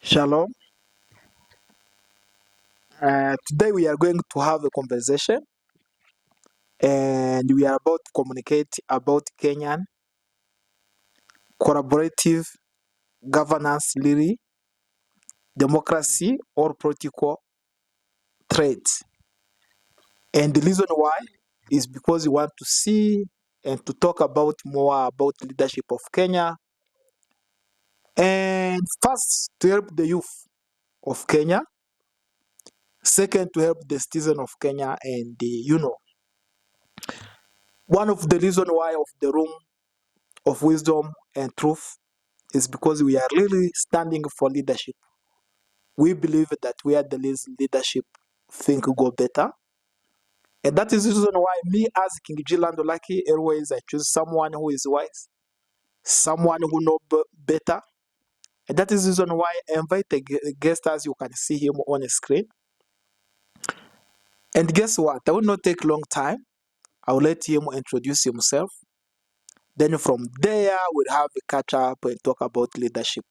Shalom. Today we are going to have a conversation and we are about to communicate about Kenyan collaborative governance, really, democracy or political traits. And the reason why is because we want to see and to talk about more about leadership of Kenya. And first, to help the youth of Kenya. Second, to help the citizen of Kenya. And one of the reason why of the room of wisdom and truth is because we are really standing for leadership. We believe that we are the leadership think go better. And that is the reason why me as King Jilandolaki always I choose someone who is wise, someone who know better. And that is the reason why I invite a guest as you can see him on the screen. And guess what? I will not take long time. I will let him introduce himself. Then from there, we'll have a catch up and talk about leadership.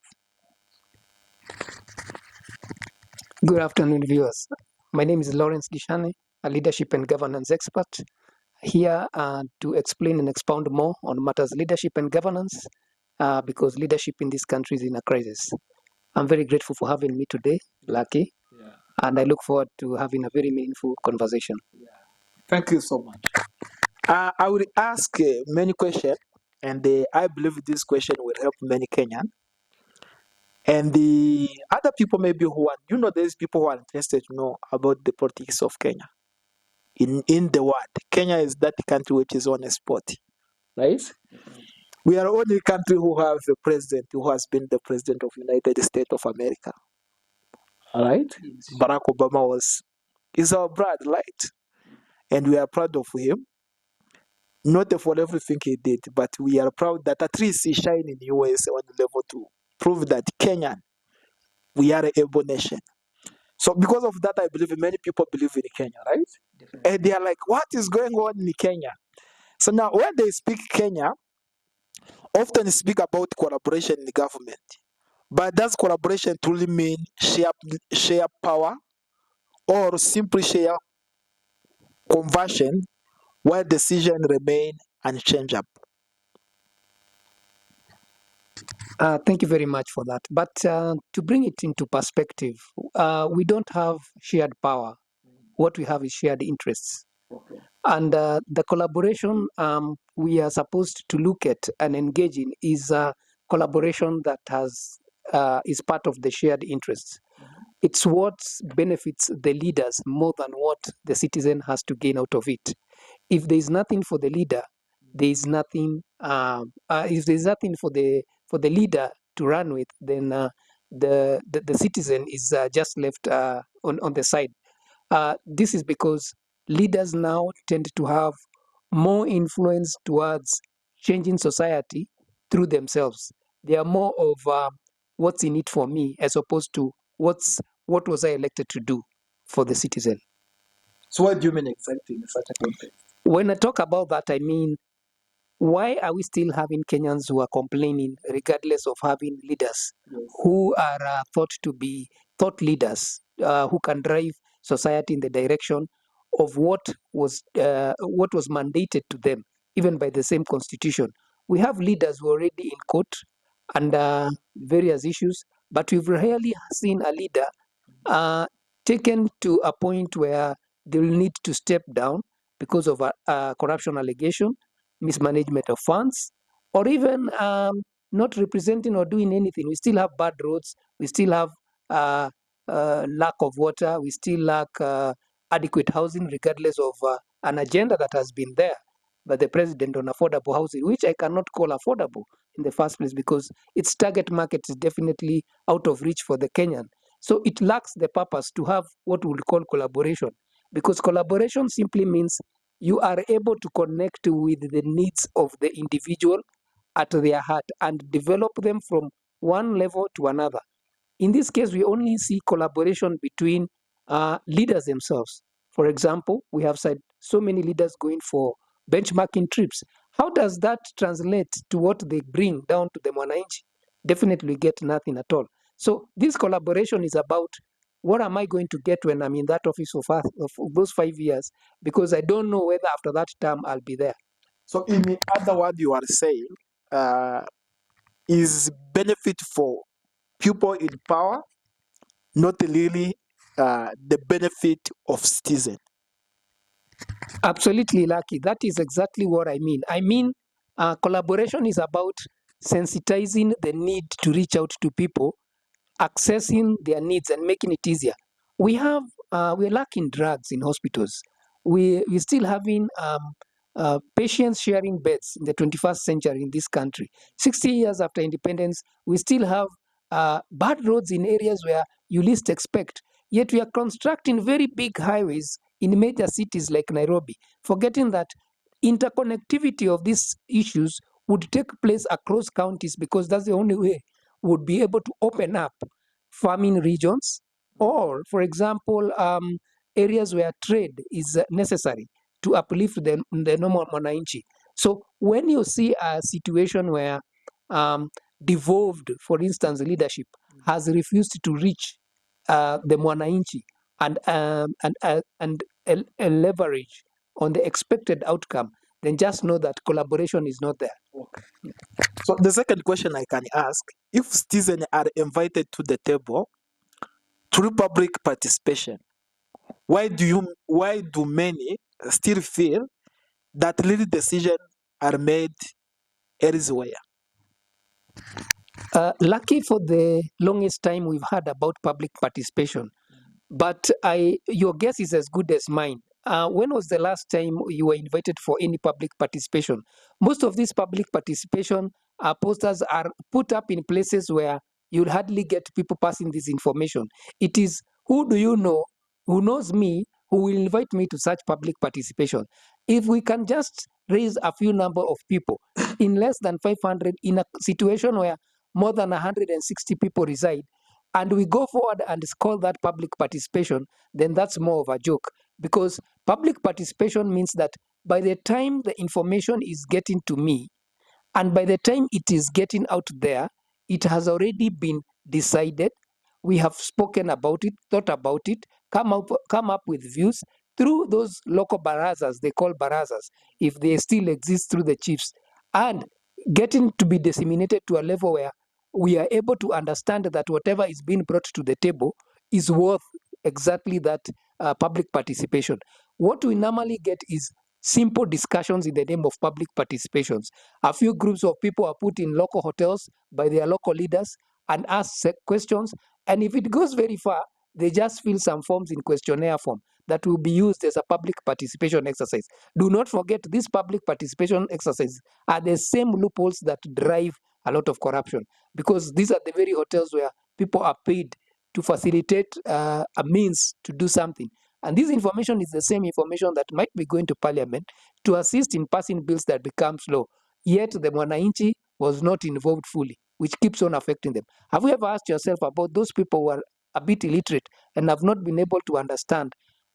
Good afternoon, viewers. My name is Lawrence Gishane, a leadership and governance expert, here to explain and expound more on matters leadership and governance, because leadership in this country is in a crisis. I'm very grateful for having me today, Lucky, and I look forward to having a very meaningful conversation. Thank you so much. I will ask many questions, and I believe this question will help many Kenyan. And the other people maybe who are, there's people who are interested to know about the politics of Kenya. In the world, Kenya is that country which is on a spot, right? We are only country who have a president who has been the president of United States of America. All right? Yes. Barack Obama is our brother, right? And we are proud of him. Not for everything he did, but we are proud that at least he shine in the US on the level to prove that Kenyan, we are an able nation. So because of that, I believe many people believe in Kenya, right? Definitely. And they are like, what is going on in Kenya? So now when they speak Kenya, often speak about collaboration in the government. But does collaboration truly mean share power or simply share conversion while decisions remain unchangeable? Thank you very much for that. But to bring it into perspective, we don't have shared power. What we have is shared interests. Okay. And the collaboration we are supposed to look at and engage in is a collaboration that is part of the shared interests. Mm-hmm. It's what benefits the leaders more than what the citizen has to gain out of it. If there is nothing for the leader, there is nothing. If there is nothing for the leader to run with, then the citizen is just left on the side. This is because leaders now tend to have more influence towards changing society through themselves. They are more of what's in it for me, as opposed to what was I elected to do for the citizen. So what do you mean exactly in such a context? When I talk about that, I mean, why are we still having Kenyans who are complaining regardless of having leaders? Yes. Who are thought to be thought leaders, who can drive society in the direction of what was mandated to them, even by the same constitution? We have leaders who are already in court under various issues, but we've rarely seen a leader taken to a point where they will need to step down because of a corruption allegation, mismanagement of funds, or even not representing or doing anything. We still have bad roads. We still have lack of water. We still lack adequate housing, regardless of an agenda that has been there by the president on affordable housing, which I cannot call affordable in the first place because its target market is definitely out of reach for the Kenyan. So it lacks the purpose to have what we call collaboration, because collaboration simply means you are able to connect with the needs of the individual at their heart and develop them from one level to another. In this case, we only see collaboration between leaders themselves. For example, we have said so many leaders going for benchmarking trips. How does that translate to what they bring down to the Mwananchi? Definitely get nothing at all. So this collaboration is about what am I going to get when I'm in that office of those 5 years, because I don't know whether after that term I'll be there. So in other words, you are saying is benefit for people in power, not really the benefit of citizen. Absolutely, Lucky. That is exactly what I mean. I mean, collaboration is about sensitizing the need to reach out to people, accessing their needs, and making it easier. We're lacking drugs in hospitals. We're still having patients sharing beds in the 21st century in this country. 60 years after independence, we still have bad roads in areas where you least expect. Yet we are constructing very big highways in major cities like Nairobi, forgetting that interconnectivity of these issues would take place across counties, because that's the only way we would be able to open up farming regions, or, for example, areas where trade is necessary to uplift the normal mwananchi. So when you see a situation where devolved, for instance, leadership has refused to reach the mwananchi and leverage on the expected outcome, then just know that collaboration is not there. Okay. So the second question I can ask: if citizens are invited to the table through public participation, why do many still feel that little decisions are made elsewhere? Lucky for the longest time we've heard about public participation, but your guess is as good as mine. When was the last time you were invited for any public participation? Most of these public participation posters are put up in places where you'll hardly get people passing this information. It is who do you know, who knows me, who will invite me to such public participation. If we can just raise a few number of people in less than 500 in a situation where more than 160 people reside, and we go forward and call that public participation, then that's more of a joke. Because public participation means that by the time the information is getting to me, and by the time it is getting out there, it has already been decided. We have spoken about it, thought about it, come up with views through those local barazas, they call barazas, if they still exist, through the chiefs, and getting to be disseminated to a level where we are able to understand that whatever is being brought to the table is worth exactly that public participation. What we normally get is simple discussions in the name of public participations. A few groups of people are put in local hotels by their local leaders and ask questions. And if it goes very far, they just fill some forms in questionnaire form that will be used as a public participation exercise. Do not forget, these public participation exercises are the same loopholes that drive a lot of corruption, because these are the very hotels where people are paid to facilitate a means to do something. And this information is the same information that might be going to parliament to assist in passing bills that becomes law. Yet the mwananchi was not involved fully, which keeps on affecting them. Have you ever asked yourself about those people who are a bit illiterate and have not been able to understand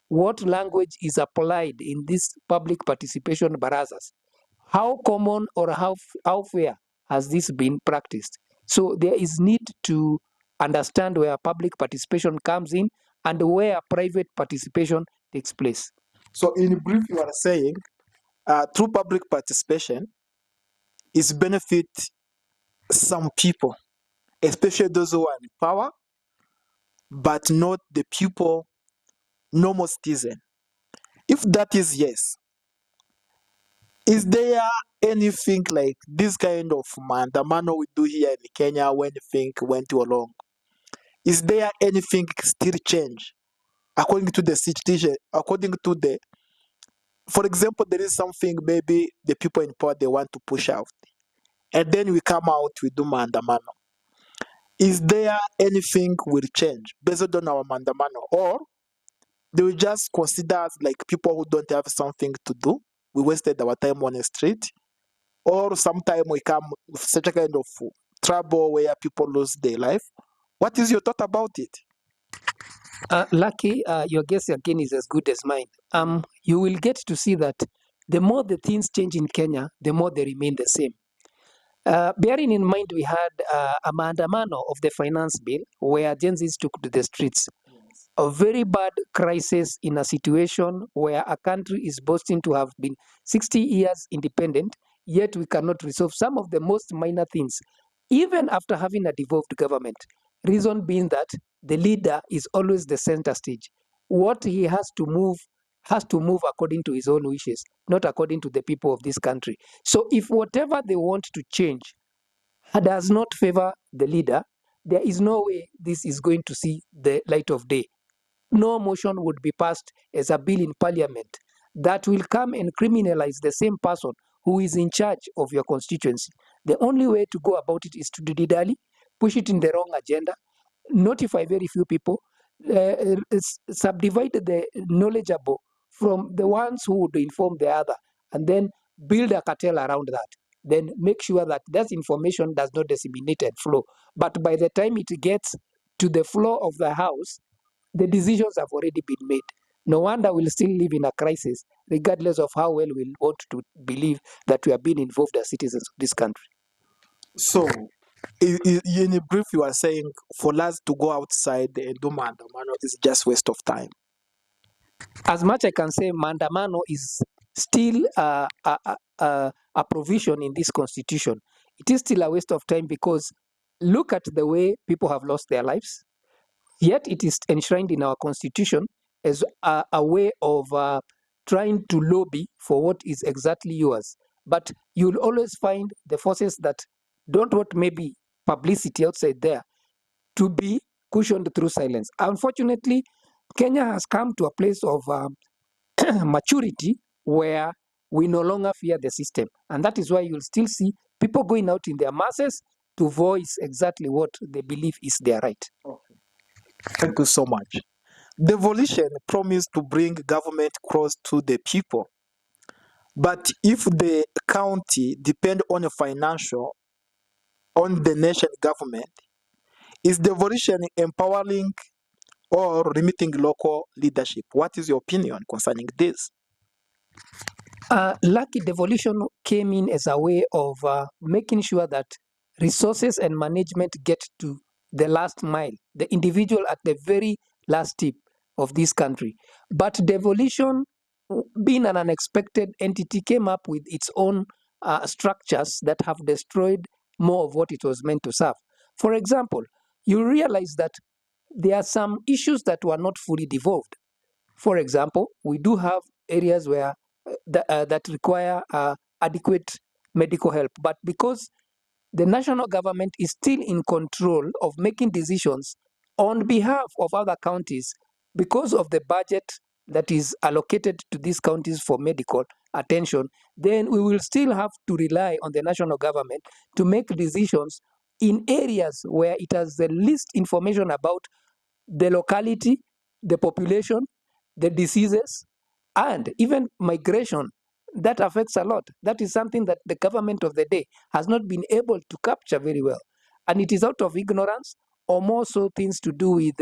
what language is applied in these public participation barazas? How common or how fair has this been practiced? So there is need to understand where public participation comes in and where private participation takes place. So in brief, you are saying through public participation is benefit some people, especially those who are in power, but not the people, normal citizen. If that is yes, is there anything like this kind of maandamano we do here in Kenya when things went along? Is there anything still change according to the situation? According to the, for example, there is something maybe the people in power they want to push out, and then we come out we do maandamano. Is there anything will change based on our maandamano, or they will just consider us like people who don't have something to do? We wasted our time on the street, or sometime we come with such a kind of trouble where people lose their life. What is your thought about it? Lucky, your guess again is as good as mine. You will get to see that the more the things change in Kenya, the more they remain the same. Bearing in mind we had a maandamano of the finance bill where Gen Zs took to the streets. Yes. A very bad crisis in a situation where a country is boasting to have been 60 years independent, yet we cannot resolve some of the most minor things, even after having a devolved government. Reason being that the leader is always the center stage. What he has to move according to his own wishes, not according to the people of this country. So if whatever they want to change does not favor the leader, there is no way this is going to see the light of day. No motion would be passed as a bill in parliament that will come and criminalize the same person who is in charge of your constituency. The only way to go about it is to dilly-dally, push it in the wrong agenda, notify very few people, subdivide the knowledgeable from the ones who would inform the other, and then build a cartel around that. Then make sure that that information does not disseminate and flow. But by the time it gets to the floor of the house, the decisions have already been made. No wonder we'll still live in a crisis, regardless of how well we want to believe that we are being involved as citizens of this country. So, in a brief, you are saying for us to go outside and do maandamano is just waste of time. As much I can say, maandamano is still a provision in this constitution. It is still a waste of time because look at the way people have lost their lives. Yet it is enshrined in our constitution as a way of trying to lobby for what is exactly yours. But you'll always find the forces that don't want maybe publicity outside there to be cushioned through silence. Unfortunately, Kenya has come to a place of maturity where we no longer fear the system. And that is why you'll still see people going out in their masses to voice exactly what they believe is their right. Okay. Thank you so much. Devolution promised to bring government close to the people. But if the county depend on a financial, on the nation government, is devolution empowering or limiting local leadership? What is your opinion concerning this? Lucky devolution came in as a way of making sure that resources and management get to the last mile, the individual at the very last tip of this country. But devolution, being an unexpected entity, came up with its own structures that have destroyed more of what it was meant to serve. For example, you realize that there are some issues that were not fully devolved. For example, we do have areas where that require adequate medical help, but because the national government is still in control of making decisions on behalf of other counties, because of the budget that is allocated to these counties for medical attention, then we will still have to rely on the national government to make decisions in areas where it has the least information about the locality, the population, the diseases, and even migration. That affects a lot. That is something that the government of the day has not been able to capture very well. And it is out of ignorance, or more so things to do with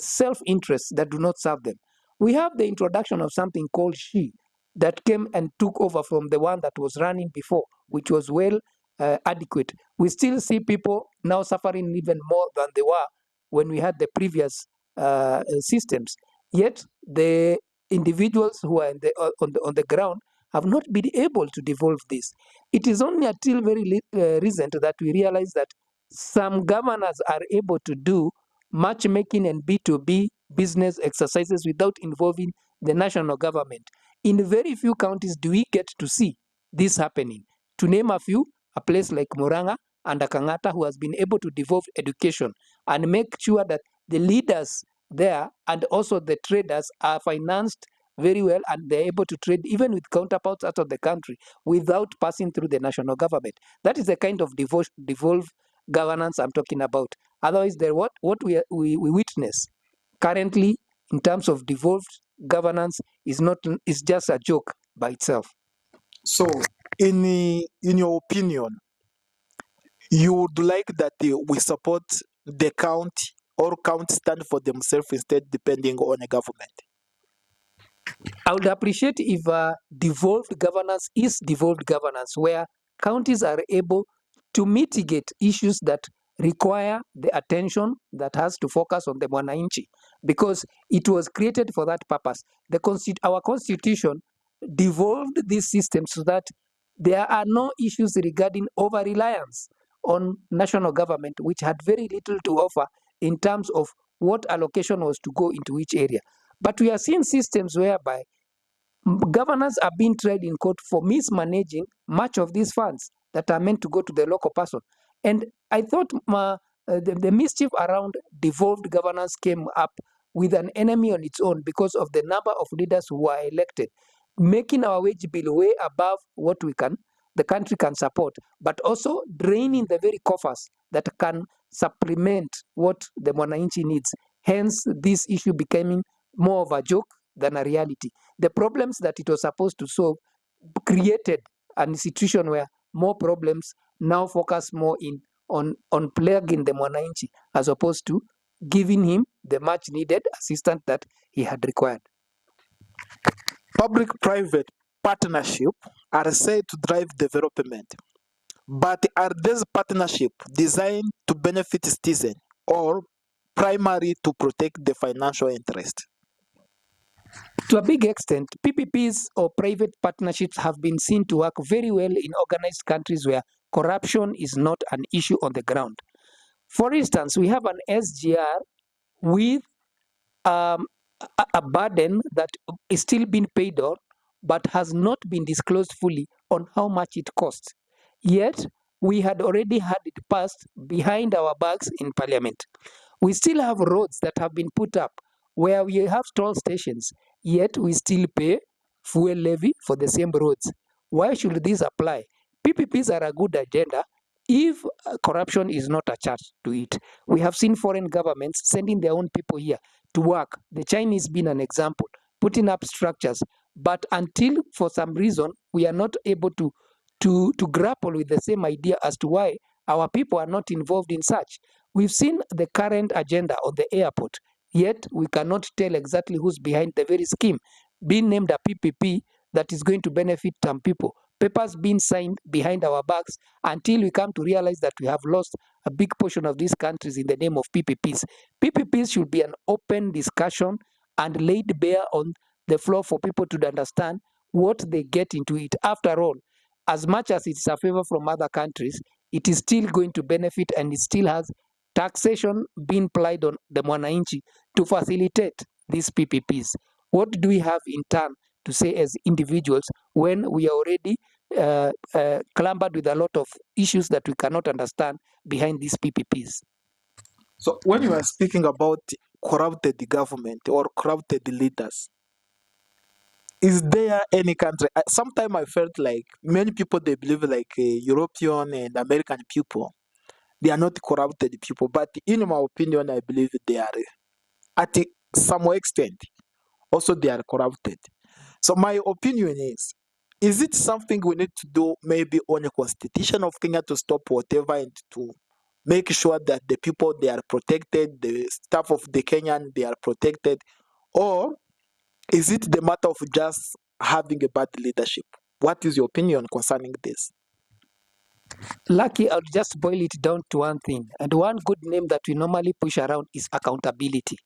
self-interests that do not serve them. We have the introduction of something called SHE that came and took over from the one that was running before, which was well adequate. We still see people now suffering even more than they were when we had the previous systems. Yet the individuals who are on the ground have not been able to devolve this. It is only until very recent that we realize that some governors are able to do matchmaking and B2B business exercises without involving the national government. In very few counties do we get to see this happening. To name a few, a place like Murang'a and Kang'ata, who has been able to devolve education and make sure that the leaders there and also the traders are financed very well, and they're able to trade even with counterparts out of the country without passing through the national government. That is the kind of devolved governance I'm talking about. Otherwise, what we witness currently in terms of devolved governance is just a joke by itself. So, in your opinion, you would like that we support the county, or county stand for themselves instead depending on a government? I would appreciate if devolved governance is devolved governance, where counties are able to mitigate issues that require the attention that has to focus on the mwananchi, because it was created for that purpose. Our constitution devolved this system so that there are no issues regarding over-reliance on national government, which had very little to offer in terms of what allocation was to go into which area. But we are seeing systems whereby governors are being tried in court for mismanaging much of these funds that are meant to go to the local person. And I thought the mischief around devolved governance came up with an enemy on its own because of the number of leaders who are elected, making our wage bill way above what the country can support, but also draining the very coffers that can supplement what the mwananchi needs. Hence, this issue becoming more of a joke than a reality. The problems that it was supposed to solve created an institution where more problems now focus more on plaguing the mwananchi as opposed to giving him the much needed assistance that he had required. Public-private partnership are said to drive development, but are these partnerships designed to benefit citizens or primarily to protect the financial interest? To a big extent, PPPs or private partnerships have been seen to work very well in organized countries where corruption is not an issue on the ground. For instance, we have an SGR with a burden that is still being paid on, but has not been disclosed fully on how much it costs. Yet, we had already had it passed behind our backs in Parliament. We still have roads that have been put up where we have toll stations, yet we still pay fuel levy for the same roads. Why should this apply? PPPs are a good agenda if corruption is not attached to it. We have seen foreign governments sending their own people here to work. The Chinese being an example, putting up structures. But until for some reason we are not able to grapple with the same idea as to why our people are not involved in such. We've seen the current agenda on the airport, yet we cannot tell exactly who's behind the very scheme, being named a PPP that is going to benefit some people. Papers being signed behind our backs until we come to realize that we have lost a big portion of these countries in the name of PPPs. PPPs should be an open discussion and laid bare on the floor for people to understand what they get into it. After all, as much as it's a favor from other countries, it is still going to benefit, and it still has taxation being applied on the mwananchi to facilitate these PPPs. What do we have in turn to say as individuals when we are already clambered with a lot of issues that we cannot understand behind these PPPs? So when you are speaking about corrupted government or corrupted leaders, is there any country? Sometimes I felt like many people, they believe like European and American people, they are not corrupted people. But in my opinion, I believe they are at some extent also they are corrupted. So my opinion is it something we need to do maybe on the constitution of Kenya to stop whatever and to make sure that the people, they are protected, the staff of the Kenyan, they are protected? Or is it the matter of just having a bad leadership? What is your opinion concerning this? Lucky, I'll just boil it down to one thing. And one good name that we normally push around is accountability.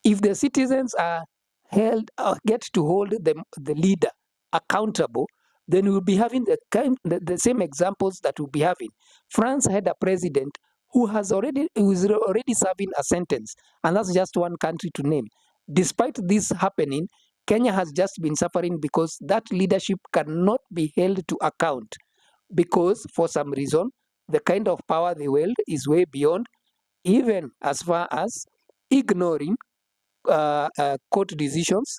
If the citizens are held, get to hold the leader accountable, then we'll be having the same examples that we'll be having. France had a president who is already serving a sentence, and that's just one country to name. Despite this happening, Kenya has just been suffering because that leadership cannot be held to account, because for some reason the kind of power they wield is way beyond, even as far as ignoring court decisions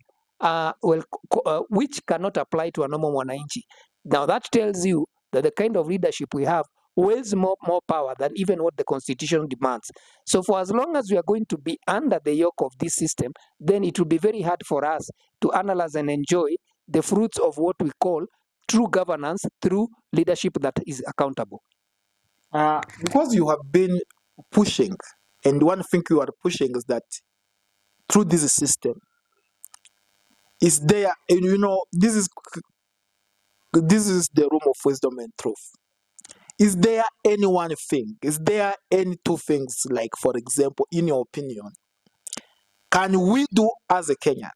which cannot apply to a normal mwananchi. Now that tells you that the kind of leadership we have wields more power than even what the constitution demands. So for as long as we are going to be under the yoke of this system, then it will be very hard for us to analyze and enjoy the fruits of what we call true governance through leadership that is accountable. Because you have been pushing, and one thing you are pushing is that through this system, is there, and this is the room of wisdom and truth. Is there any one thing? Is there any two things, like, for example, in your opinion, can we do as a Kenyan?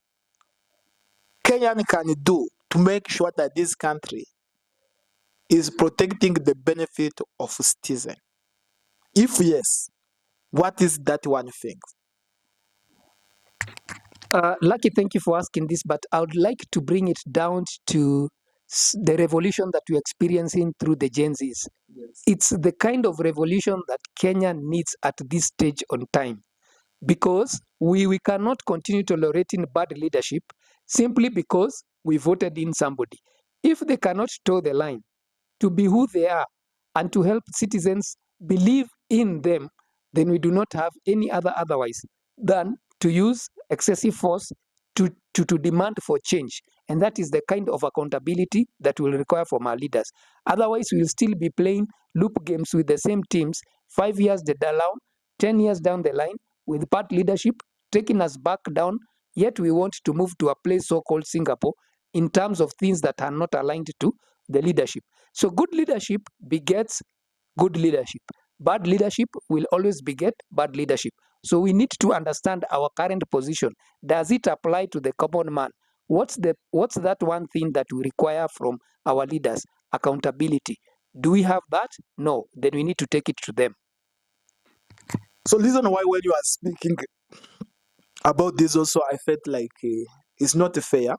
Kenyan can do to make sure that this country is protecting the benefit of citizen? If yes, what is that one thing? Lucky, thank you for asking this, but I would like to bring it down to the revolution that we're experiencing through the Gen Zs. Yes. It's the kind of revolution that Kenya needs at this stage on time, because we cannot continue tolerating bad leadership simply because we voted in somebody. If they cannot toe the line to be who they are and to help citizens believe in them, then we do not have any otherwise than to use excessive force to demand for change. And that is the kind of accountability that will require from our leaders. Otherwise, we will still be playing loop games with the same teams 5 years down, 10 years down the line, with bad leadership taking us back down, yet we want to move to a place so-called Singapore in terms of things that are not aligned to the leadership. So good leadership begets good leadership. Bad leadership will always beget bad leadership. So we need to understand our current position. Does it apply to the common man? What's that one thing that we require from our leaders? Accountability. Do we have that? No. Then we need to take it to them. So listen, why when you are speaking about this also, I felt like it's not fair.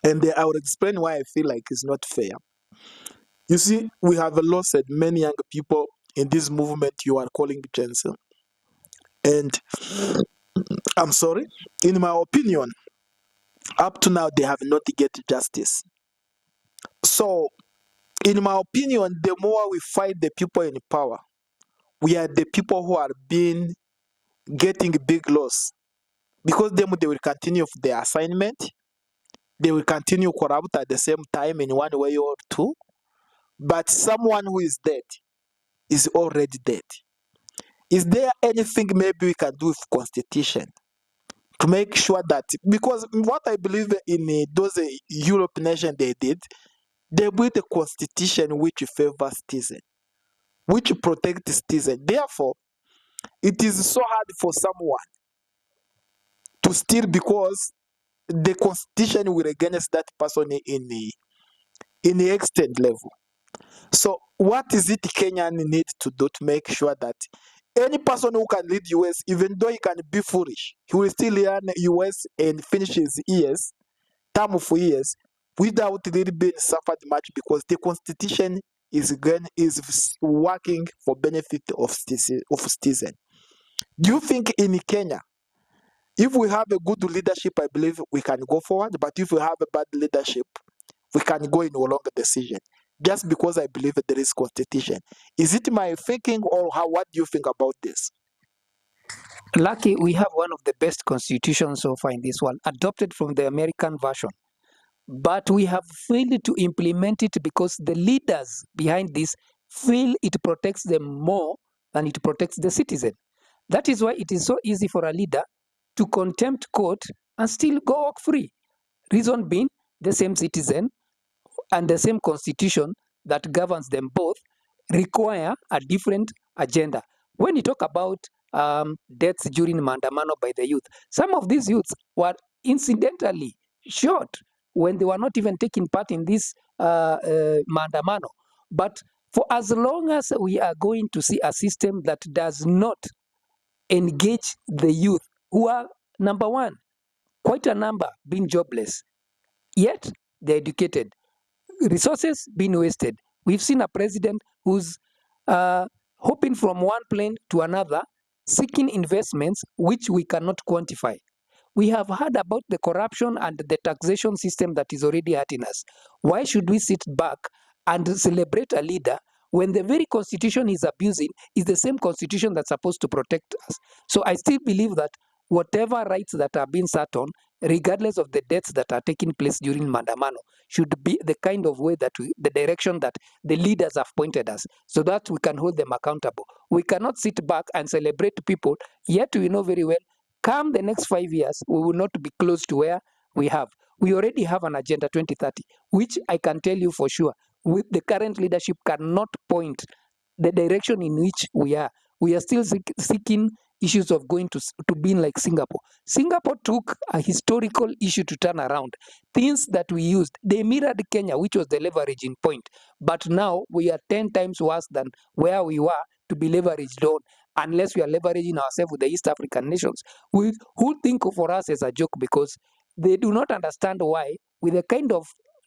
And I will explain why I feel like it's not fair. You see, we have lost many young people in this movement you are calling Gen Z. And I'm sorry, in my opinion, up to now, they have not get justice. So, in my opinion, the more we fight the people in power, we are the people who are getting big loss. Because they will continue their assignment, they will continue corrupt at the same time in one way or two. But someone who is dead is already dead. Is there anything maybe we can do with constitution to make sure that, because what I believe in those Europe nations they did, they built a constitution which favors citizen, which protects citizen. Therefore, it is so hard for someone to steal because the constitution will against that person in the extent level. So what is it Kenyan need to do to make sure that any person who can lead US, even though he can be foolish, he will still learn US and finish his years, term of years, without really being suffered much, because the constitution is working for benefit of citizen. Do you think in Kenya, if we have a good leadership, I believe we can go forward, but if we have a bad leadership, we can go in a longer decision? Just because I believe that there is constitution. Is it my thinking, or what do you think about this? Lucky, we have one of the best constitutions so far in this world, adopted from the American version. But we have failed to implement it because the leaders behind this feel it protects them more than it protects the citizen. That is why it is so easy for a leader to contempt court and still go walk free. Reason being, the same citizen and the same constitution that governs them both require a different agenda. When you talk about deaths during maandamano by the youth, some of these youths were incidentally shot when they were not even taking part in this maandamano. But for as long as we are going to see a system that does not engage the youth, who are, number one, quite a number being jobless, yet they're educated, resources being wasted. We've seen a president who's hopping from one plane to another, seeking investments which we cannot quantify. We have heard about the corruption and the taxation system that is already hurting us. Why should we sit back and celebrate a leader when the very constitution he's abusing is the same constitution that's supposed to protect us? So I still believe that whatever rights that are being sat on, regardless of the deaths that are taking place during maandamano, should be the kind of way that the direction that the leaders have pointed us, so that we can hold them accountable. We cannot sit back and celebrate people, yet we know very well, come the next 5 years, we will not be close to where we have. We already have an Agenda 2030, which I can tell you for sure, with the current leadership cannot point the direction in which we are. We are still seeking issues of going to being like Singapore. Singapore took a historical issue to turn around. Things that we used, they mirrored Kenya, which was the leveraging point. But now we are 10 times worse than where we were to be leveraged on, unless we are leveraging ourselves with the East African nations, who think for us as a joke because they do not understand why, with the kind of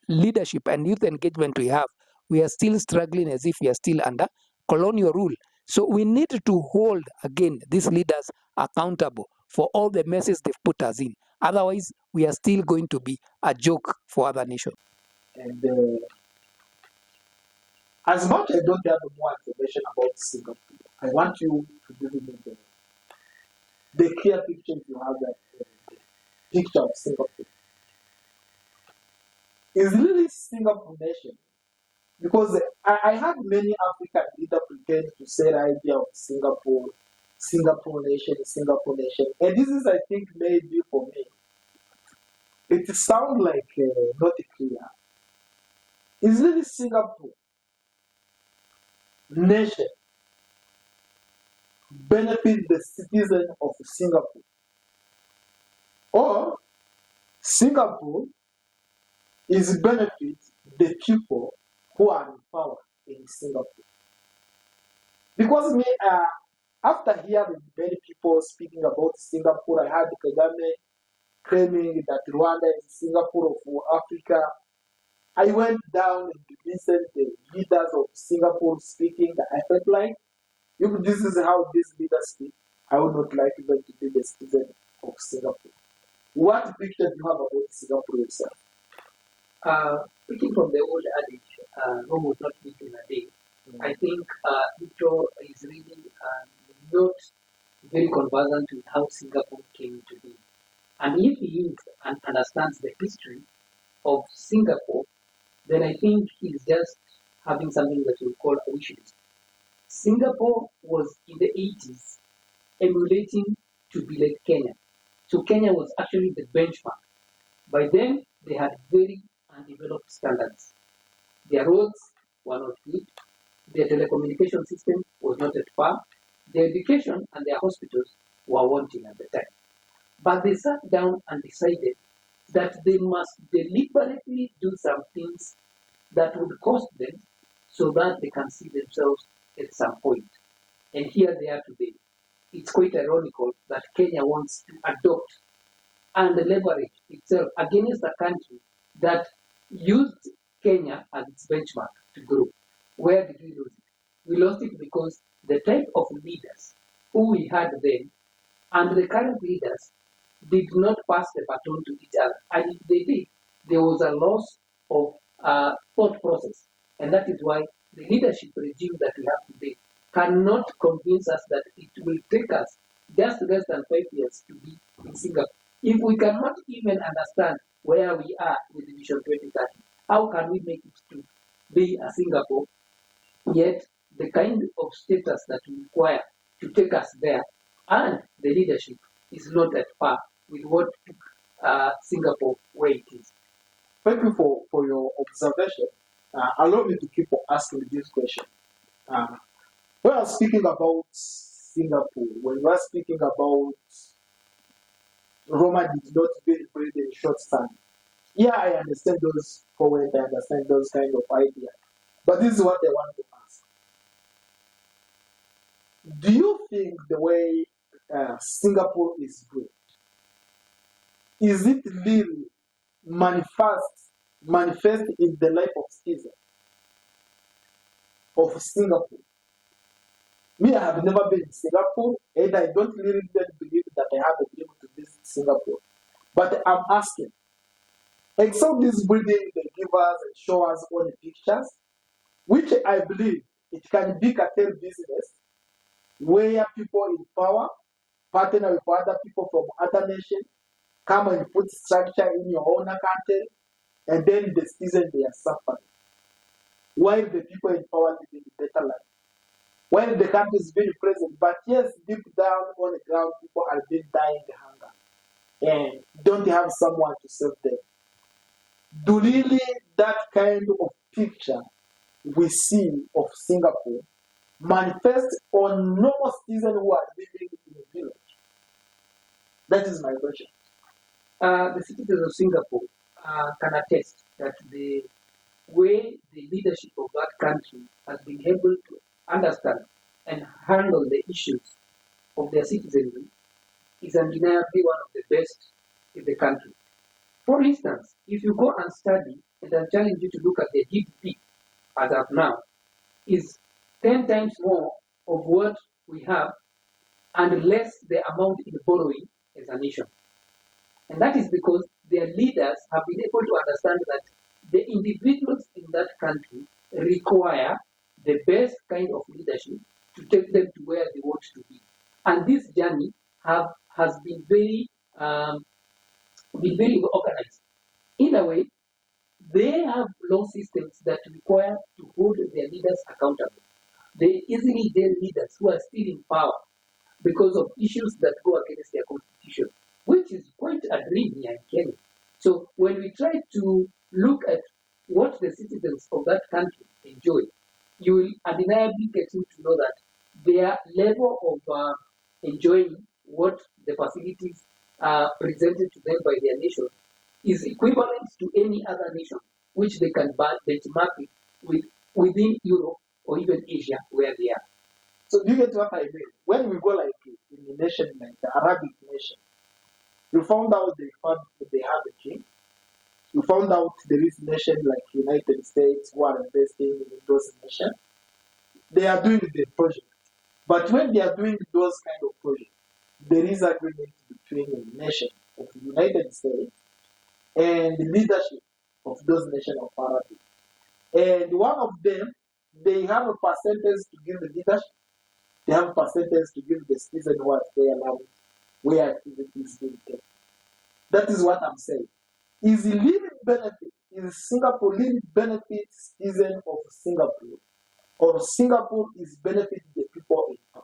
leadership and youth engagement we have, we are still struggling as if we are still under colonial rule. So we need to hold, again, these leaders accountable for all the messes they've put us in. Otherwise, we are still going to be a joke for other nations. And as much as I don't have more information about Singapore, I want you to give me the clear picture if you have that picture of Singapore. Is really Singapore nation? Because I had many African leaders pretend to say the idea of Singapore nation. And this is, I think, maybe for me, it sounds like not clear. Is really Singapore nation benefit the citizen of Singapore? Or Singapore is benefit the people who are in power in Singapore? Because me, after hearing many people speaking about Singapore, I heard Kagame claiming that Rwanda is Singapore of Africa. I went down and listened to the leaders of Singapore speaking. I felt like, if this is how these leaders speak, I would not like them to be the citizen of Singapore. What picture do you have about Singapore yourself? Speaking from the old adage, Rome was not built in a day. I think Victor is really not very conversant with how Singapore came to be. And if he is and understands the history of Singapore, then I think he's just having something that we call a wish list. Singapore was in the 80s emulating to be like Kenya. So Kenya was actually the benchmark. By then, they had very undeveloped standards. Their roads were not good. Their telecommunication system was not at par. Their education and their hospitals were wanting at the time. But they sat down and decided that they must deliberately do some things that would cost them so that they can see themselves at some point. And here they are today. It's quite ironical that Kenya wants to adopt and leverage itself against a country that used Kenya as its benchmark to grow. Where did we lose it? We lost it because the type of leaders who we had then and the current leaders did not pass the baton to each other. And if they did, there was a loss of thought process. And that is why the leadership regime that we have today cannot convince us that it will take us just less than 5 years to be in Singapore. If we cannot even understand where we are with Vision 2030, how can we make it to be a Singapore, yet the kind of status that we require to take us there and the leadership is not at par with what took Singapore where it is. Thank you for your observation. Allow me to keep asking this question. When I was speaking about Singapore, when we are speaking about Roma did not build in short time. Yeah, I understand those points, I understand those kind of ideas. But this is what I want to ask. Do you think the way Singapore is good, is it really manifest in the life of citizens of Singapore? Me, I have never been in Singapore, and I don't really believe that I have a dream to visit Singapore. But I'm asking, except this building they give us and show us all the pictures, which I believe it can be cartel business, where people in power partner with other people from other nations, come and put structure in your own country, and then the citizens they are suffering, while the people in power live a better life. When the country is being present, but yes, deep down on the ground, people are being dying of hunger and don't have someone to save them. Do really that kind of picture we see of Singapore manifest on normal citizens who are living in a village? That is my question. The citizens of Singapore can attest that the way the leadership of that country has been able to understand and handle the issues of their citizenry is undeniably one of the best in the country. For instance, if you go and study, and I challenge you to look at the GDP as of now, is 10 times more of what we have and less the amount in borrowing as a nation. And that is because their leaders have been able to understand that the individuals in that country require the best kind of leadership to take them to where they want to be. And this journey has been very organized. In a way, they have law systems that require to hold their leaders accountable. They easily get leaders who are still in power because of issues that go against their constitution, which is quite a dream here in Kenya. So when we try to look at what the citizens of that country enjoy, you will undeniably get to know that their level of enjoying what the facilities are presented to them by their nation is equivalent to any other nation which they can benchmark it with within Europe or even Asia where they are. So do you get what I mean? When we go like in a nation like the Arabic nation, you found out they have a king. You found out there is a nation like United States who are investing in those nations. They are doing the project. But when they are doing those kind of projects, there is agreement between the nation of the United States and the leadership of those nations of Arabic. And one of them, they have a percentage to give the leadership. They have a percentage to give the citizen who are there allowed where activities being taken. That is what I'm saying. Is the living benefit, is Singapore living benefit citizen of Singapore, or Singapore is benefiting the people in town?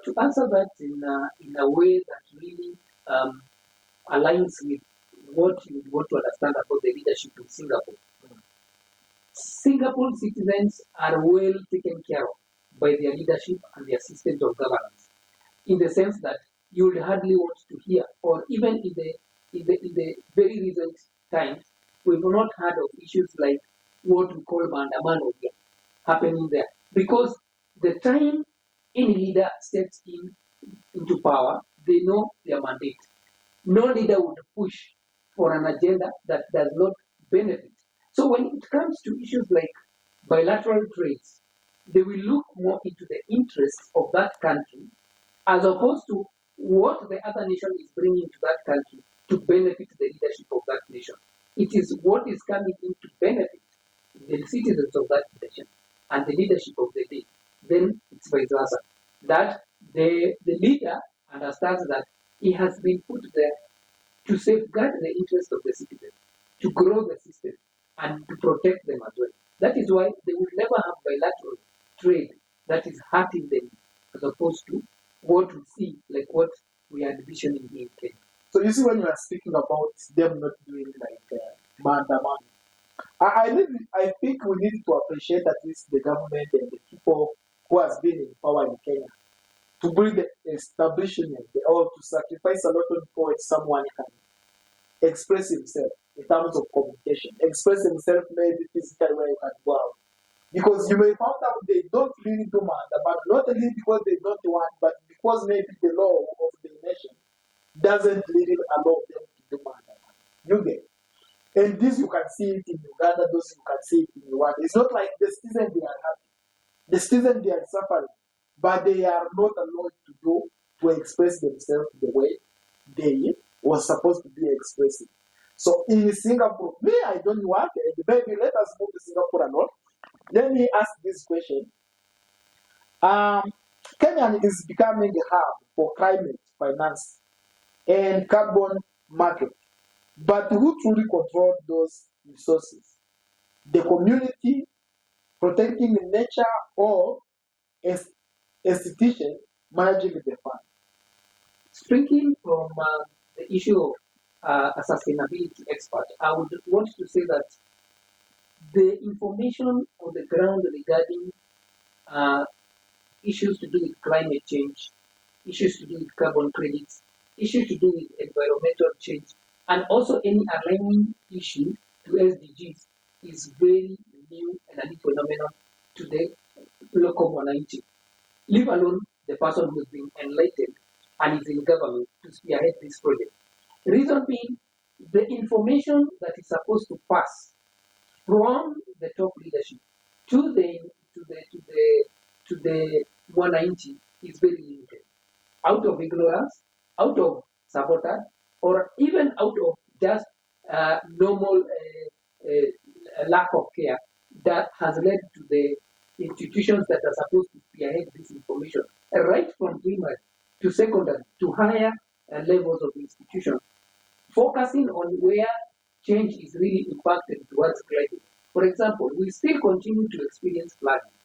To answer that in a way that really aligns with what you want to understand about the leadership in Singapore. Singapore citizens are well taken care of by their leadership and their systems of governance, in the sense that you would hardly want to hear, or even in the very recent times, we've not heard of issues like what we call Mandamano here happening there. Because the time any leader steps into power, they know their mandate. No leader would push for an agenda that does not benefit. So when it comes to issues like bilateral trades, they will look more into the interests of that country as opposed to what the other nation is bringing to that country to benefit the leadership of that nation. It is what is coming in to benefit the citizens of that nation and the leadership of the day. Then it's vice versa. That the leader understands that he has been put there to safeguard the interests of the citizens, to grow the system, and to protect them as well. That is why they will never have bilateral trade that is hurting them, as opposed to what we see, like what we are envisioning here in Kenya. So you see, when you are speaking about them not doing like man-to-man, I think we need to appreciate at least the government and the people who has been in power in Kenya to bring the establishment or to sacrifice a lot of points someone can express himself in terms of communication, express himself maybe physically where you can go out. Because you may find out they don't really do but not only because they don't want, but because maybe the law of the nation doesn't really allow them to do man. You get. And this you can see it in Uganda, those you can see it in Rwanda. It's not like the citizens they are happy. The citizens they are suffering, but they are not allowed to express themselves the way they were supposed to be expressing. So in Singapore, me, I don't want it. Maybe let us move to Singapore alone. Let me ask this question. Kenya is becoming a hub for climate finance and carbon market. But who truly controls those resources? The community protecting the nature or institution managing the fund? Speaking from the issue of a sustainability expert, I would want to say that the information on the ground regarding uh, issues to do with climate change, issues to do with carbon credits, issues to do with environmental change, and also any aligning issue to SDGs is very new and a new phenomenon to the local community, leave alone the person who's been enlightened and is in government to spearhead this project. Reason being, the information that is supposed to pass from the top leadership to the to the to the to the 190 is very limited. Out of ignorance, out of sabotage, or even out of just normal lack of care that has led to the institutions that are supposed to spearhead this information, right from primary to secondary to higher levels of institutions, focusing on where change is really impacted towards climate. For example, we still continue to experience flooding.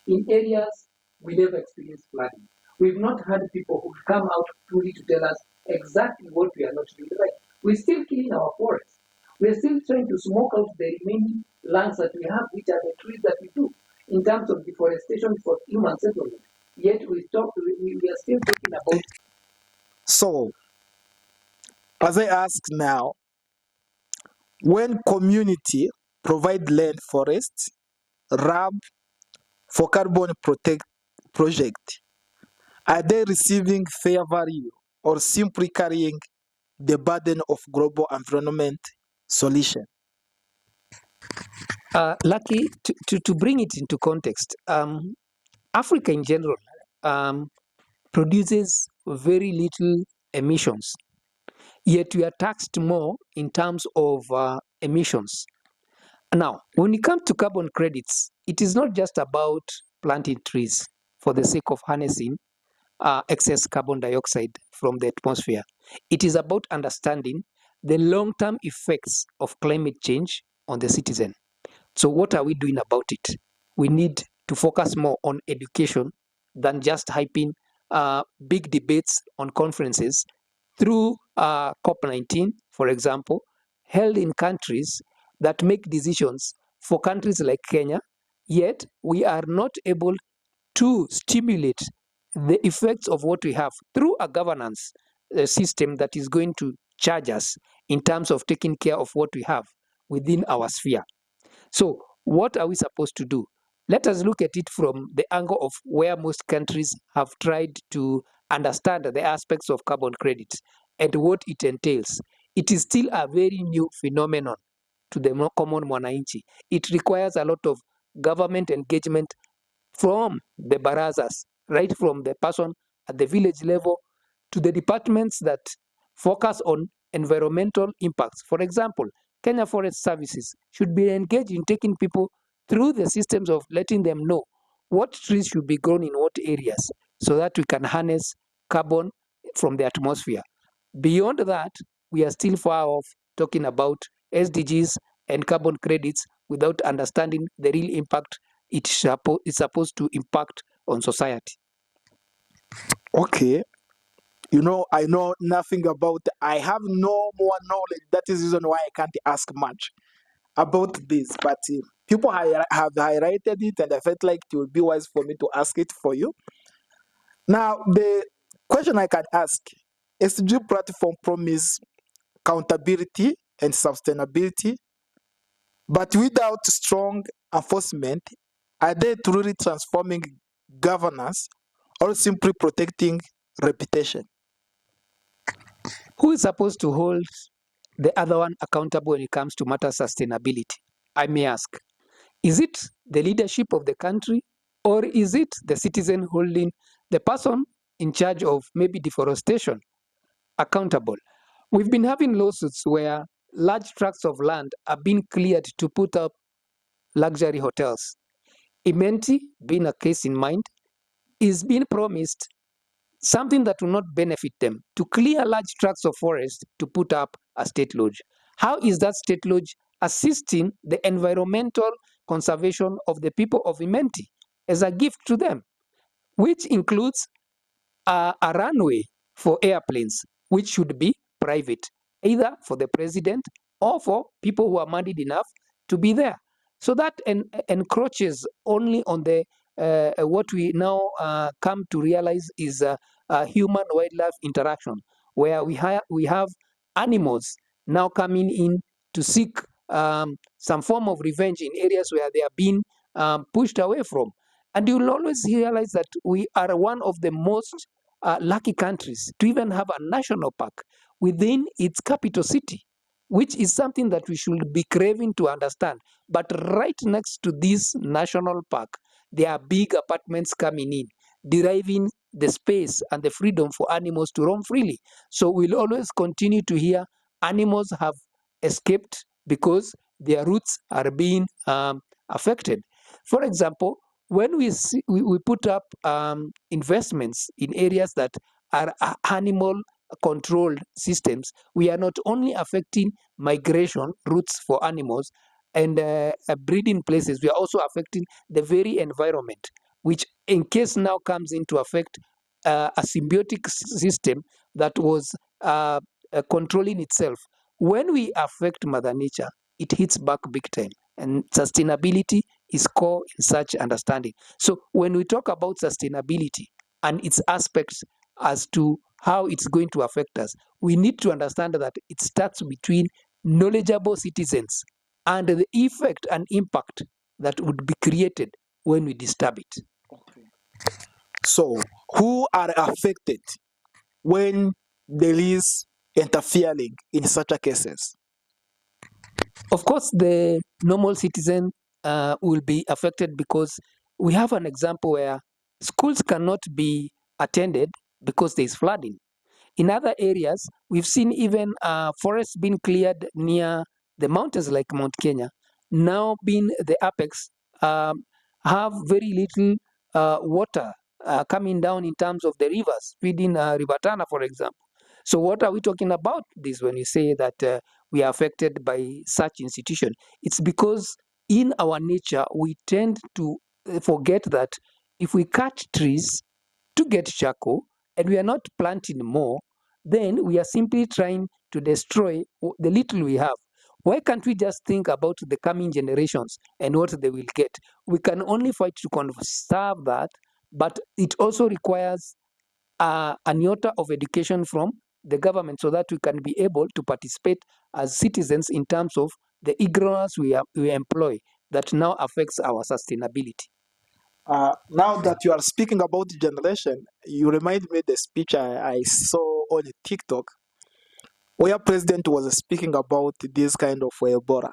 In areas we never experienced flooding. We've not had people who come out truly to tell us exactly what we are not doing right. We're still killing our forests. We're still trying to smoke out the remaining lands that we have, which are the trees that we do, in terms of deforestation for human settlement. Yet we are still talking about. So, as I ask now, when community provide land, forests, RAB for carbon protect project, are they receiving fair value or simply carrying the burden of global environment solution? Lucky, to bring it into context, Africa in general produces very little emissions, yet we are taxed more in terms of emissions. Now, when it comes to carbon credits, it is not just about planting trees for the sake of harnessing excess carbon dioxide from the atmosphere. It is about understanding the long-term effects of climate change on the citizen. So what are we doing about it? We need to focus more on education than just hyping big debates on conferences through COP19, for example, held in countries that make decisions for countries like Kenya, yet we are not able to stimulate the effects of what we have through a governance system that is going to charge us in terms of taking care of what we have within our sphere. So what are we supposed to do? Let us look at it from the angle of where most countries have tried to understand the aspects of carbon credits and what it entails. It is still a very new phenomenon to the common mwananchi. It requires a lot of government engagement from the barazas, right from the person at the village level to the departments that focus on environmental impacts. For example, Kenya Forest Services should be engaged in taking people through the systems of letting them know what trees should be grown in what areas so that we can harness carbon from the atmosphere. Beyond that, we are still far off talking about SDGs and carbon credits without understanding the real impact it's supposed to impact on society. Okay. You know, I know nothing about, I have no more knowledge. That is the reason why I can't ask much about this. But people have highlighted it, and I felt like it would be wise for me to ask it for you. Now, the question I can ask, SDG platform promise accountability and sustainability, but without strong enforcement, are they truly transforming governance or simply protecting reputation? Who is supposed to hold the other one accountable when it comes to matter sustainability? I may ask, is it the leadership of the country, or is it the citizen holding the person in charge of maybe deforestation accountable? We've been having lawsuits where large tracts of land are being cleared to put up luxury hotels. Imenti, being a case in mind, is being promised something that will not benefit them, to clear large tracts of forest to put up a state lodge. How is that state lodge assisting the environmental conservation of the people of Imenti as a gift to them, which includes a runway for airplanes, which should be private, either for the president or for people who are moneyed enough to be there. So that encroaches only on the what we now come to realize is human-wildlife interaction, where we have animals now coming in to seek some form of revenge in areas where they are being pushed away from. And you'll always realize that we are one of the most lucky countries to even have a national park within its capital city, which is something that we should be craving to understand. But right next to this national park, there are big apartments coming in, deriving the space and the freedom for animals to roam freely. So we'll always continue to hear animals have escaped because their roots are being affected. For example, when we put up investments in areas that are animal controlled systems, we are not only affecting migration routes for animals and breeding places, we are also affecting the very environment, which in case now comes into affect a symbiotic system that was controlling itself. When we affect Mother Nature, it hits back big time. And sustainability is core in such understanding. So when we talk about sustainability and its aspects as to how it's going to affect us, we need to understand that it starts between knowledgeable citizens and the effect and impact that would be created when we disturb it. So, who are affected when there is interfering in such a cases? Of course, the normal citizen will be affected because we have an example where schools cannot be attended because there is flooding. In other areas, we've seen even forests being cleared near the mountains like Mount Kenya, now being the apex, um, have very little water coming down in terms of the rivers, feeding River Tana, for example. So what are we talking about this when we say that we are affected by such institution? It's because in our nature, we tend to forget that if we cut trees to get charcoal and we are not planting more, then we are simply trying to destroy the little we have. Why can't we just think about the coming generations and what they will get? We can only fight to conserve that, but it also requires an iota of education from the government so that we can be able to participate as citizens in terms of the ignorance we employ that now affects our sustainability. Now that you are speaking about generation, you remind me the speech I saw on TikTok where president was speaking about this kind of Ebola.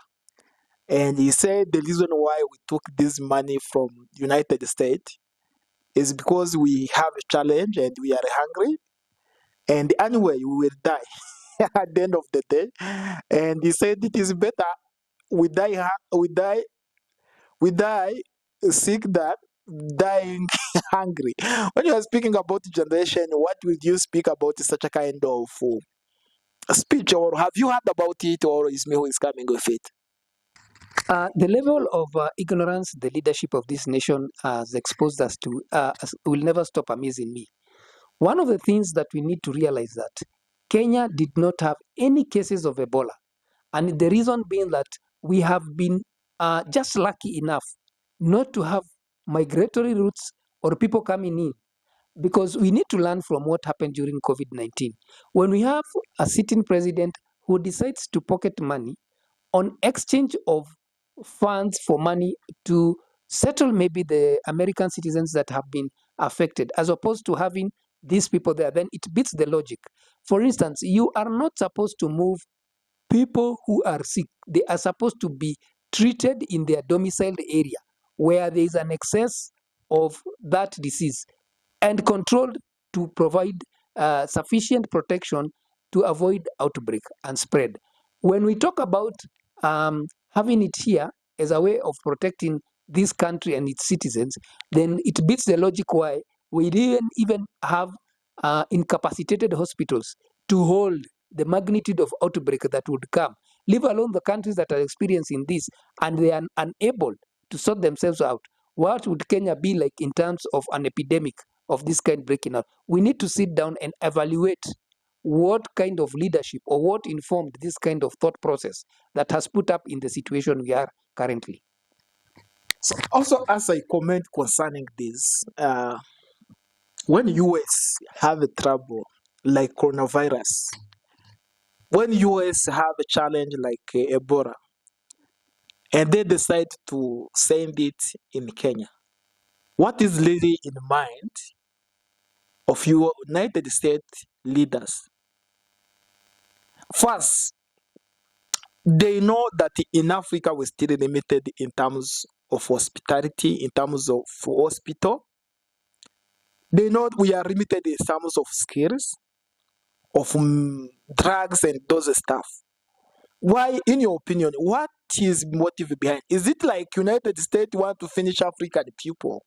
And he said the reason why we took this money from United States is because we have a challenge and we are hungry. And anyway, we will die at the end of the day. And he said it is better we die, we die sick than dying hungry. When you are speaking about generation, what would you speak about such a kind of speech, or have you heard about it, or is me who is coming with it? The level of ignorance the leadership of this nation has exposed us to will never stop amazing me. One of the things that we need to realize that Kenya did not have any cases of Ebola. And the reason being that we have been just lucky enough not to have migratory routes or people coming in, because we need to learn from what happened during COVID-19. When we have a sitting president who decides to pocket money on exchange of funds for money to settle maybe the American citizens that have been affected, as opposed to having these people there, then it beats the logic. For instance, you are not supposed to move people who are sick. They are supposed to be treated in their domiciled area where there is an excess of that disease and controlled to provide sufficient protection to avoid outbreak and spread. When we talk about having it here as a way of protecting this country and its citizens, then it beats the logic why we didn't even have incapacitated hospitals to hold the magnitude of outbreak that would come, leave alone the countries that are experiencing this and they are unable to sort themselves out. What would Kenya be like in terms of an epidemic of this kind breaking out? We need to sit down and evaluate what kind of leadership or what informed this kind of thought process that has put up in the situation we are currently. So also, as I comment concerning this, when US have a trouble like coronavirus, when US have a challenge like Ebola, and they decide to send it in Kenya, what is really in mind of your United States leaders? First, they know that in Africa we're still limited in terms of hospitality, in terms of hospital. They know we are limited in terms of skills, of drugs and those stuff. Why, in your opinion, what is motive behind? Is it like United States want to finish African people?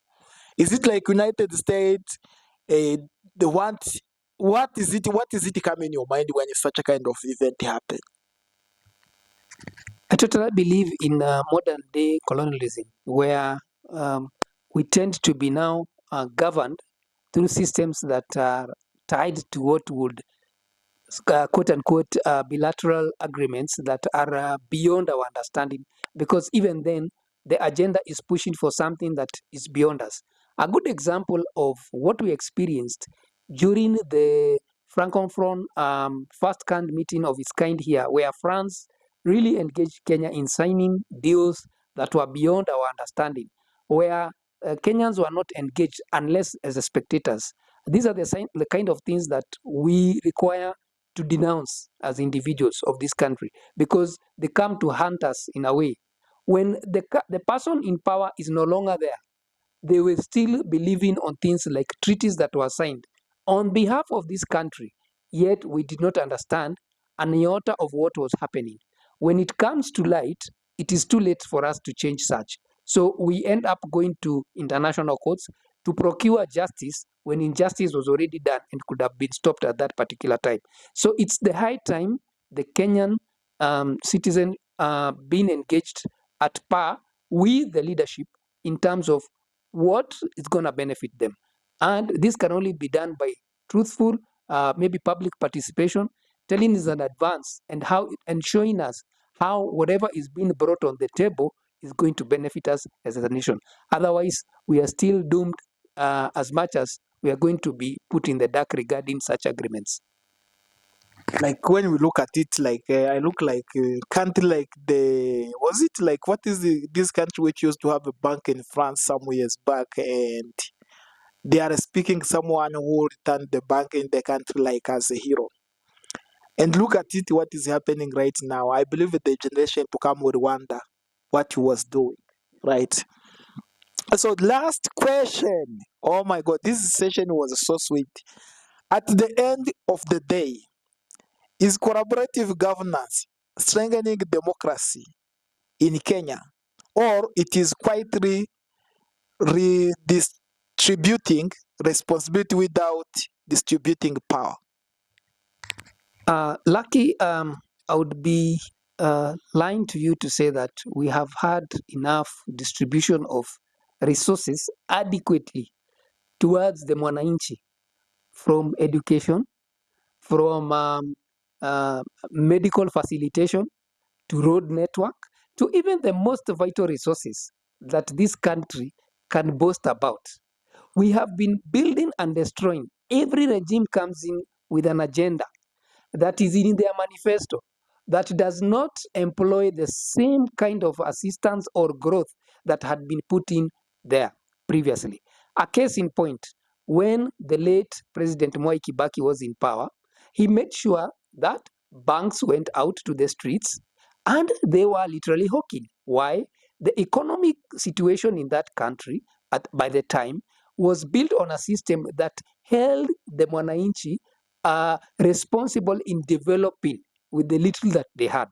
Is it like United States they want? What is it? What is it coming in your mind when such a kind of event happen? I totally believe in modern day colonialism, where we tend to be now governed through systems that are tied to what would quote unquote bilateral agreements that are beyond our understanding, because even then the agenda is pushing for something that is beyond us. A good example of what we experienced during the Francophone first kind meeting of its kind here, where France really engaged Kenya in signing deals that were beyond our understanding, where Kenyans were not engaged unless as spectators. These are the kind of things that we require to denounce as individuals of this country, because they come to hunt us in a way. When the person in power is no longer there, they will still be living on things like treaties that were signed on behalf of this country, yet we did not understand an iota of what was happening. When it comes to light, it is too late for us to change such. So we end up going to international courts to procure justice when injustice was already done and could have been stopped at that particular time. So it's the high time the Kenyan citizen being engaged at par with the leadership in terms of what is going to benefit them. And this can only be done by truthful, maybe public participation, telling us in advance and showing us how whatever is being brought on the table is going to benefit us as a nation. Otherwise, we are still doomed as much as we are going to be put in the dark regarding such agreements. Like when we look at it, like I look like country like was it like what is this country which used to have a bank in France some years back, and they are speaking someone who returned the bank in the country like as a hero. And look at it, what is happening right now. I believe the generation to come will wonder what he was doing, right? So last question. Oh my God, this session was so sweet. At the end of the day, is collaborative governance strengthening democracy in Kenya, or it is quietly redistributing responsibility without distributing power? Lucky, I would be lying to you to say that we have had enough distribution of resources adequately towards the mwananchi, from education, from medical facilitation, to road network, to even the most vital resources that this country can boast about. We have been building and destroying. Every regime comes in with an agenda that is in their manifesto that does not employ the same kind of assistance or growth that had been put in there previously. A case in point, when the late President Mwai Kibaki was in power, he made sure that banks went out to the streets and they were literally hawking. Why? The economic situation in that country by the time was built on a system that held the mwananchi responsible in developing with the little that they had.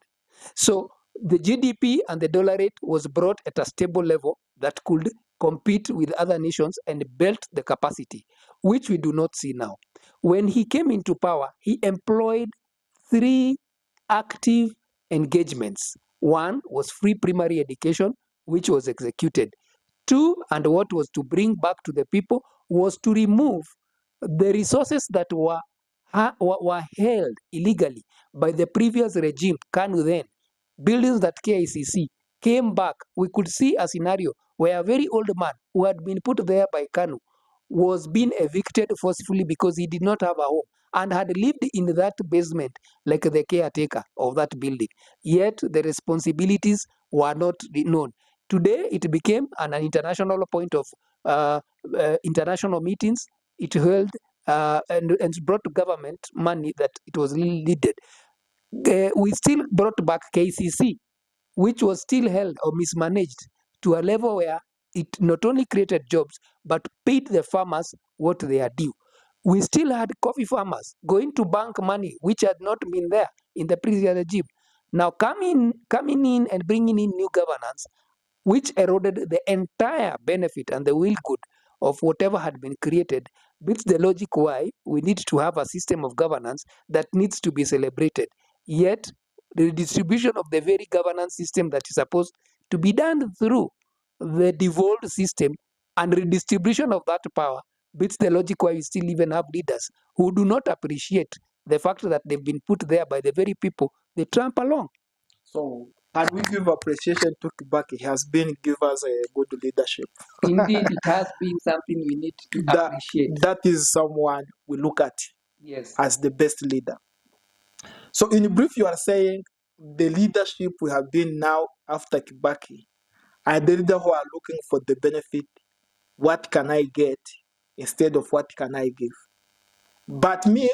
So the GDP and the dollar rate was brought at a stable level that could compete with other nations and built the capacity, which we do not see now. When he came into power, he employed 3 active engagements. One was free primary education, which was executed. 2, and what was to bring back to the people, was to remove the resources that were held illegally by the previous regime, KANU then. Buildings that KICC came back. We could see a scenario where a very old man who had been put there by Kanu was being evicted forcefully because he did not have a home and had lived in that basement like the caretaker of that building. Yet the responsibilities were not known. Today, it became an international point of international meetings. It held and brought to government money that it was needed. We still brought back KCC, which was still held or mismanaged to a level where it not only created jobs but paid the farmers what they are due. We still had coffee farmers going to bank money which had not been there in the previous regime. Now coming in and bringing in new governance, which eroded the entire benefit and the will good of whatever had been created, beats the logic why we need to have a system of governance that needs to be celebrated. Yet, the distribution of the very governance system that is supposed to be done through the devolved system and redistribution of that power beats the logic why we still even have leaders who do not appreciate the fact that they've been put there by the very people they tramp along. So, and we give appreciation to Kibaki. He has been give us a good leadership. Indeed, it has been something we need to appreciate. That is someone we look at Yes. as the best leader. So, in brief, you are saying the leadership we have been now after Kibaki are the leader who are looking for the benefit. What can I get instead of what can I give? But me,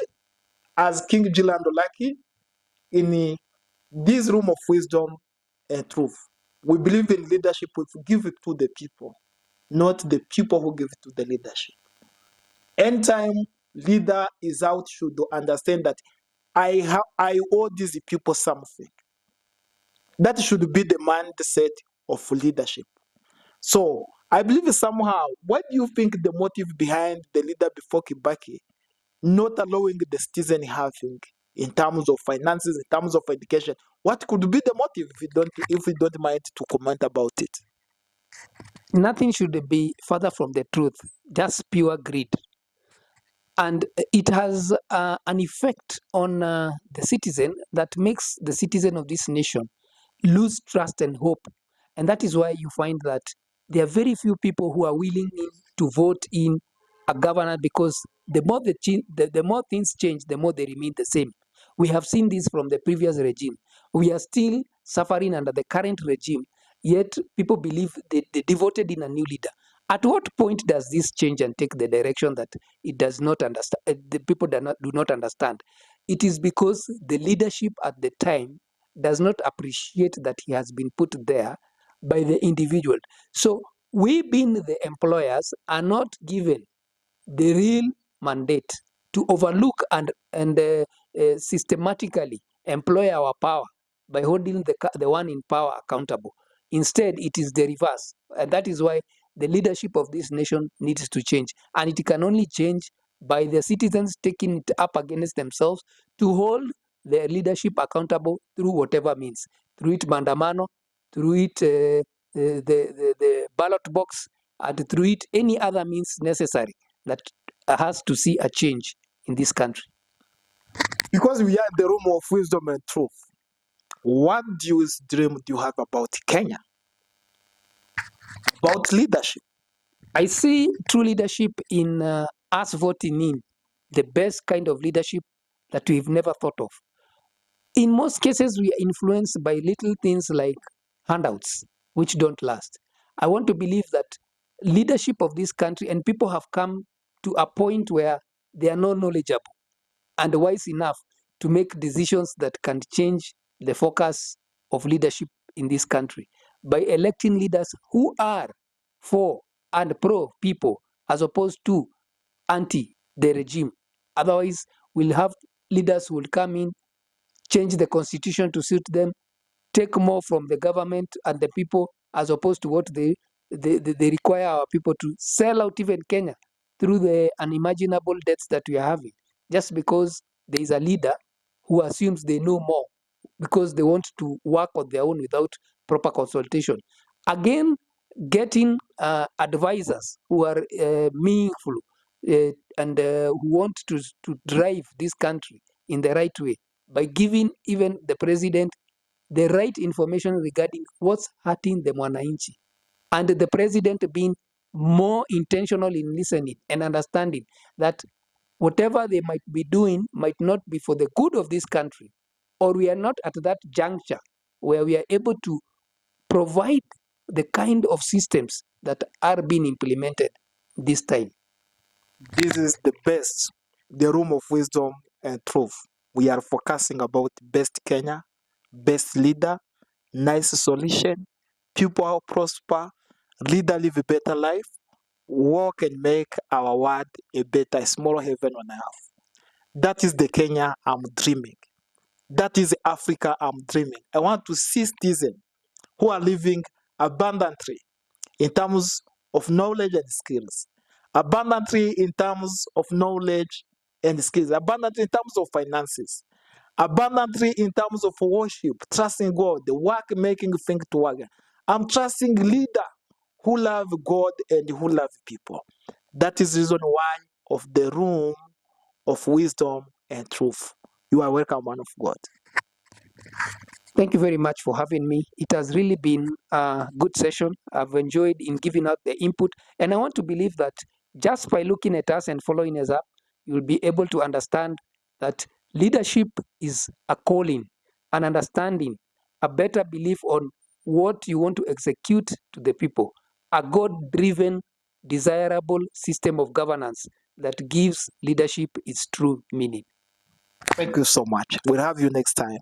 as King Jilandolaki, in this room of wisdom and truth, we believe in leadership. We give it to the people, not the people who give it to the leadership. Anytime leader is out, should understand that I owe these people something. That should be the mindset of leadership. So I believe somehow, what do you think the motive behind the leader before Kibaki not allowing the citizen having in terms of finances, in terms of education? What could be the motive if you don't mind to comment about it? Nothing should be further from the truth, just pure greed. And it has an effect on the citizen that makes the citizen of this nation lose trust and hope. And that is why you find that there are very few people who are willing to vote in a governor, because the more things change, the more they remain the same. We have seen this from the previous regime. We are still suffering under the current regime, yet people believe they devoted in a new leader. At what point does this change and take the direction that it does not understand? The people do not understand. It is because the leadership at the time does not appreciate that he has been put there by the individual. So we, being the employers, are not given the real mandate to overlook and systematically employ our power by holding the one in power accountable. Instead, it is the reverse. And that is why the leadership of this nation needs to change. And it can only change by the citizens taking it up against themselves to hold their leadership accountable through whatever means, through it mandamano, through it the ballot box, and through it any other means necessary that has to see a change in this country. Because we are in the room of wisdom and truth, what dream do you have about Kenya? About leadership? I see true leadership in us voting in the best kind of leadership that we've never thought of. In most cases, we are influenced by little things like handouts, which don't last. I want to believe that leadership of this country and people have come to a point where they are not knowledgeable and wise enough to make decisions that can change the focus of leadership in this country by electing leaders who are for and pro people as opposed to anti the regime. Otherwise, we'll have leaders who will come in, change the constitution to suit them, take more from the government and the people as opposed to what they require our people to sell out even Kenya through the unimaginable debts that we are having, just because there is a leader who assumes they know more because they want to work on their own without proper consultation. Again, getting advisors who are meaningful and who want to drive this country in the right way by giving even the president the right information regarding what's hurting the mwananchi. and the president being more intentional in listening and understanding that whatever they might be doing might not be for the good of this country, or we are not at that juncture where we are able to provide the kind of systems that are being implemented this time. This is the best, the room of wisdom and truth. We are focusing about best Kenya, best leader, nice solution, people prosper, leader live a better life, work and make our world a better, smaller heaven on earth. That is the Kenya I'm dreaming. That is Africa I'm dreaming. I want to see citizens who are living abundantly in terms of knowledge and skills, abundantly in terms of knowledge and skills, abundantly in terms of finances, abundantly in terms of worship, trusting God, the work making thing to work. I'm trusting leader who love God and who love people. That is the reason why of the room of wisdom and truth. You are welcome, man of God. Thank you very much for having me. It has really been a good session. I've enjoyed in giving out the input, and I want to believe that just by looking at us and following us up, you'll be able to understand that leadership is a calling, an understanding, a better belief on what you want to execute to the people, a God-driven, desirable system of governance that gives leadership its true meaning. Thank you so much. We'll have you next time.